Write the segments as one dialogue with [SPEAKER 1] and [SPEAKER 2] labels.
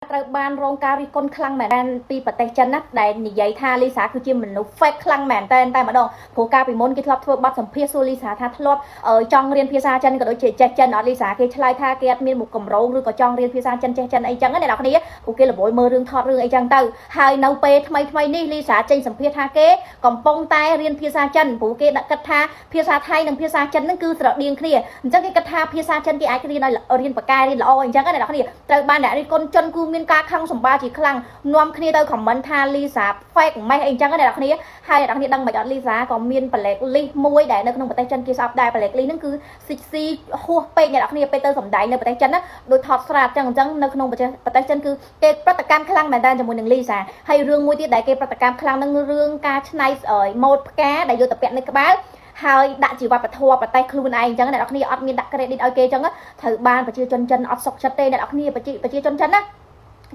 [SPEAKER 1] ត្រូវបានរងការរិះគន់ខ្លាំងមែនទែនពីប្រទេសចិនណាដែលនិយាយថាលីសាគឺជាមនុស្ស fake ខ្លាំងមែនទែនតែម្ដងព្រោះកាលពីមុនគេធ្លាប់ធ្វើបទសម្ភាសន៍សួរលីសាថាធ្លាប់ចង់រៀនភាសាចិនក៏ដូចជាចេះចិនអត់លីសាគេឆ្លើយថាគេអត់មានមុខកម្រងឬក៏ចង់រៀនភាសាចិនចេះចិនអីចឹងណាអ្នកនរគ្នាពួកគេរវល់មើលរឿងថតរឿងអីចឹងទៅហើយនៅពេលថ្មីនេះលីសាចេញសម្ភាសន៍ថាគេកំពុងតែរៀនភាសាចិនព្រោះគេដាក់គិតថាភាសាថៃនិងភាសាចិនហ្នឹងគឺស្រដៀងគ្នាអញ្ចឹងគេគិតថាភាសាចិនគេអាចរៀនឲ្យរៀនបកែរៀនល្អអញ្ចឹងណាអ្នកនរគ្នាត្រូវបានអ្នករិះគន់ចិនគឺមានការខឹងសម្បាជាខ្លាំងនាំគ្នាទៅខមមិនថាលីសា fake ម៉េះអីចឹងណាអ្នកនរគ្នាហើយអ្នកនរគ្នាដឹងមិនអត់លីសាក៏មានប្លែកលីសមួយដែលនៅក្នុងប្រទេសចិនគេស្អប់ដែរប្លែកលីសហ្នឹងគឺស៊ីហួសពេកអ្នកនរគ្នាពេលទៅសម្ដែងនៅប្រទេសចិនណាដោយថតស្រាតចឹងអញ្ចឹងនៅក្នុងប្រទេសចិនគឺគេប្រតិកម្មខ្លាំងមែនតើជាមួយនឹងលីសាហើយរឿងមួយទៀតដែលគេប្រតិកម្មខ្លាំងនឹងរឿងការច្នៃម៉ូដផ្កាដែលយកទៅពាក់នៅក្បាលហើយដាក់ជីវបធម៌ប្រទេសខ្លួនឯងអញ្ចឹងអ្នកនរគ្នាអត់មានដាក់ credit ឲ្យគេអញ្ចឹងត្រូវបានប្រជាជនចិនអត់សុខចិត្តទេអ្នកនរគ្នាប្រជាជនចិនណា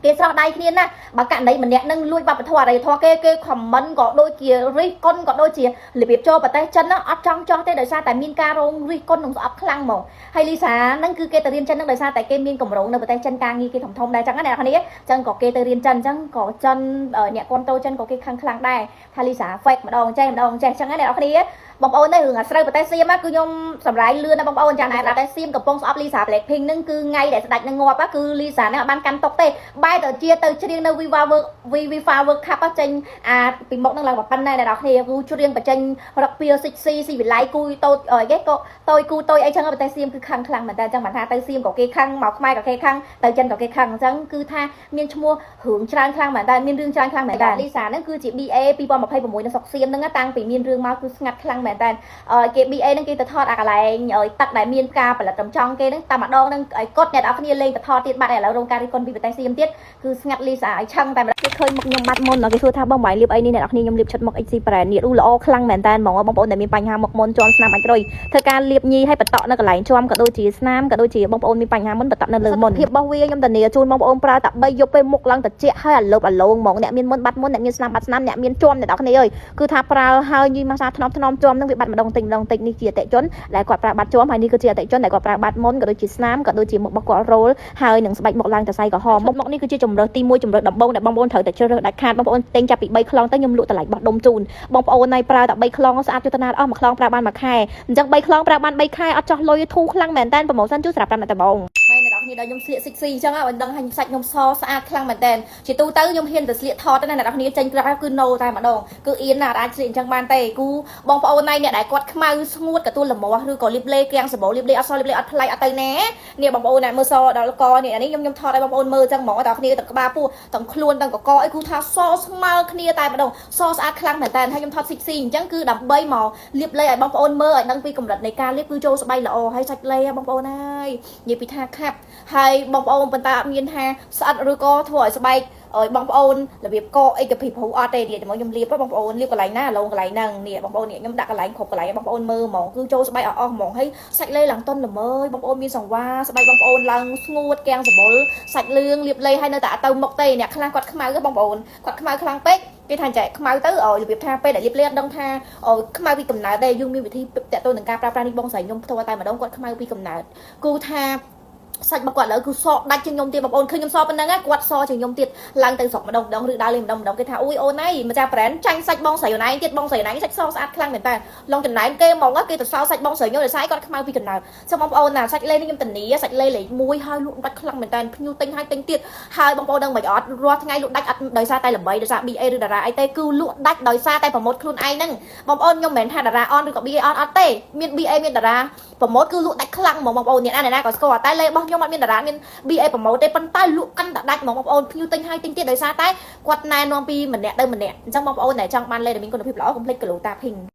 [SPEAKER 1] គេស្រោះដៃគ្នាណាបើករណីម្នាក់នឹងលួចវប្បធម៌អរិយធម៌គេខមមិនក៏ដូចជារិះគន់ក៏ដូចជារបៀបចូលប្រទេសចិនណាអត់ចង់ចោះទេដោយសារតែមានការរងរិះគន់និងស្អប់ខ្លាំងហ្មងហើយលីសាហ្នឹងគឺគេទៅរៀនចិនហ្នឹងដោយសារតែគេមានកម្រងនៅប្រទេសចិនការងារគេធំដែរអញ្ចឹងណាអ្នកនរគ្នាអញ្ចឹងក៏គេទៅរៀនចិនអញ្ចឹងក៏ចិនអ្នកគាំទ្រចិនក៏គេខឹងខ្លាំងដែរថាលីសា fake ម្ដងចេះអញ្ចឹងណាអ្នកនរគ្នាបងប្អូននេះរឿងអាស្រូវប្រទេសសៀមគឺខ្ញុំសម្រាយលឿនណាបងប្អូនចាំតែប្រទេសសៀមកំពុងស្អប់លីសា Blackpink ហ្នឹងគឺថ្ងៃដែលស្ដេចនឹងងាប់គឺលីសាហ្នឹងអត់បានកាន់តុកទេបែរទៅជាទៅច្រៀងនៅ FIFA World Cup ចេញអាពីមុខហ្នឹងឡើងប៉ុណ្ណេះអ្នកនរគ្នាគូច្រៀងបញ្ចេញរកពីស៊ីស៊ីវិល័យគូតូចគេក៏តូចគូតូចអីចឹងប្រទេសសៀមគឺខឹងខ្លាំងមែនតើអញ្ចឹងបានថាទៅសៀមក៏គេខឹងមកខ្មែរក៏គេខឹងទៅចិនក៏គេខឹងអញ្ចឹងគឺថាមានឈ្មោះរឿងច្រើនខ្លាំងមែនតើមានរឿងច្រើនខ្លាំងមែនតើលីសាហ្នឹងគឺជា BA 2026នៅស្រុកសៀមហ្នឹងតាំងពីមានរឿងមកគឺស្ងាត់ខ្លាំងមែនតើគេ BA ហ្នឹងគេទៅថតអាកន្លែងទឹកដែលមានការផលិតរំចង់គេហ្នឹងតែម្ដងហ្នឹងឲ្យកត់អ្នកនរគ្នាលេងទៅថតទៀតបាត់ឥឡូវរោងការរិះគន់ពីប្រទេសសៀមទៀតគឺស្ងាត់លីសាឲ្យឆឹងតែគេឃើញមុខខ្ញុំបាត់មុនគេសួរថាបងបាយលាបអីនេះអ្នកនរគ្នាខ្ញុំលាបឈិតមុខ HC Brand នេះល្អខ្លាំងមែនតើហ្មងបងប្អូនដែលមានបញ្ហាមុខមុនជាន់ស្នាមអាចរុយធ្វើការលាបញីឲ្យបន្តនៅកន្លែងជាប់ក៏ដូចជាស្នាមក៏ដូចជាបងប្អូនមានបញ្ហាមុនបន្តនៅលើមុនភាពរបស់វាខ្ញុំធានាជូនបងប្អូនប្រើតែ3យប់ពេលមុខឡើងត្រជាក់ហើយអាលប់អាឡងហ្មងអ្នកមានមុនបាត់មុនអ្នកមានស្នាមបាត់ស្នាមអ្នកមានជាប់អ្នកនរគ្នាអើយគឺថាប្រើហើយញីម៉ាសាថ្នមជាប់នឹងវាបាត់ម្ដងតិចនេះជាអតិជនដែលគាត់ប្រើបាត់ជាប់ហើយនេះគឺជាអតិជនដែលគាត់ប្រើបាត់មុនក៏ដូចជាស្នាមក៏ដូចជាមុខរបស់គាត់រោលហើយនឹងស្បែកមុខឡើងទៅសៃក្រហមមុខនេះគឺជាជំរើសទី1ជំរើសដំបូងដែលបងប្អូនត្រូវតែជ្រើសរើសដាច់ខាតបងប្អូនទិញចាប់ពី3ខ្លងទៅខ្ញុំលក់តម្លៃបោះដុំជូនបងប្អូនណៃប្រើតែ3ខ្លងស្អាតយុទ្ធនាអស់មួយខ្លងប្រើបានមួយខែអញ្ចឹង3ខ្លងប្រើបាន3ខែអត់ចោះលុយធូរខ្លាំងមែនតើប្រម៉ូសិនជួយសម្រាប់តាមអ្នកដំបងមែនអ្នកនរគ្នាដល់ខ្ញុំស្លៀកស៊ីអញ្ចឹងឲ្យដឹងថាសាច់ខ្ញុំសស្អាតខ្លាំងមែនតើជាទូទៅខ្ញុំហ៊ានតែស្លៀកថតណាអ្នកនរគ្នាចេញក្រៅគឺ no តែម្ដងគឺអៀនណាអាចស្លៀកអញ្ចឹងបានទេគូបងប្អូនណៃអ្នកដែលគាត់ខ្មៅស្ងួតកទួលលមាស់ឬក៏លៀបលេគាំងសបោលៀបលេអត់សលៀបលេអត់ថ្លៃអត់ទៅណានេះបងប្អូនអ្នកមើលសដល់កនេះអានេះខ្ញុំថតឲ្យបងប្អូនមើលអញ្ចឹងហ្មងតែគ្នាទាំងក្បាលពោះទាំងខ្លួនទាំងកកអីគូថាសស្មើគ្នាតែម្ដងសស្អាតខ្លាំងមែនតើហើយខ្ញុំថតស៊ីអញ្ចឹងគឺដើម្បីមកលៀបលេឲ្យបងប្អូនមើលឲ្យដឹងពីកម្រិតនៃការលៀបគឺចូលស្បែកល្អហើយសាច់លេបងប្អូនហើយនិយាយពីថាខាប់ហើយបងប្អូនប៉ុន្តែអត់មានថាស្អិតឬក៏ធ្វើឲ្យស្បែកឲ្យបងប្អូនរបៀបកអីទៅពីព្រោះអត់ទេនេះតែមកខ្ញុំលាបបងប្អូនលាបកន្លែងណាឡងកន្លែងហ្នឹងនេះបងប្អូននេះខ្ញុំដាក់កន្លែងគ្រប់កន្លែងបងប្អូនមើលហ្មងគឺចូលស្បែកអស់ហ្មងហើយសាច់លេឡើងតុនល្មើយបងប្អូនមានសង្វាស្បែកបងប្អូនឡើងស្ងួតគាំងសបុលសាច់លឿងលាបលេហើយនៅតែអត់ទៅមុខទេអ្នកខ្លះគាត់ខ្មៅបងប្អូនគាត់ខ្មៅខ្លាំងពេកគេថាចែកខ្មៅទៅរបៀបថាពេលដែលលាបលេអត់ដឹងថាខ្មៅពីកំណើតទេយើងមានវិធីតាក់ទងនឹងការប្រើប្រាស់នេះបងស្រីខ្ញុំផ្ទាល់តែម្ដងគាត់ខ្មៅពីកំណើតគូថាសាច់របស់គាត់ឥឡូវគឺសដាច់ជាងខ្ញុំទៀតបងប្អូនឃើញខ្ញុំសប៉ុណ្ណឹងគាត់សជាងខ្ញុំទៀតឡើងទៅស្រុកម្ដងឬដើរលេងម្ដងគេថាអូយអូនអីម្ចាស់ brand ចាញ់សាច់បងស្រីណៃទៀតបងស្រីណៃសាច់សស្អាតខ្លាំងមែនតើឡងចំណែនគេហ្មងគេទៅសសាច់បងស្រីខ្ញុំដោយសារគាត់ខ្មៅពីកំណើតចឹងបងប្អូនណាសាច់លេនេះខ្ញុំធានាសាច់លេលេខ1ហើយលក់ដាច់ខ្លាំងមែនតើភ្ញៀវទិញហើយទិញទៀតហើយបងប្អូនដឹងមិនអត់រាល់ថ្ងៃលក់ដាច់អត់ដោយសារតែល្បីដោយសារ BA ឬតារាអីទេគឺលក់ដាច់ដោយសារតែប្រម៉ូទខ្លួនឯងហ្នឹងបងប្អូនខ្ញុំមិនមែនថាតារាអនឬក៏ BA អត់ទេមាន BA មានតារាប្រម៉ូទគឺលក់ដាច់ខ្លាំងហ្មងបងប្អូនអ្នកណាក៏ស្គាល់តែលេរបស់ខ្ញុំអត់មានតារាមាន BA ប្រម៉ូទទេប៉ុន្តែលក់កាន់តែដាច់ហ្មងបងប្អូនភ្ញៀវទិញហើយទិញទៀតដោយសារតែគាត់ណែនាំពីម្នាក់ទៅម្នាក់អញ្ចឹងបងប្អូនដែលចង់បានលេដែលមានគុណភាពល្អកុំភ្លេចគីឡូតាភីង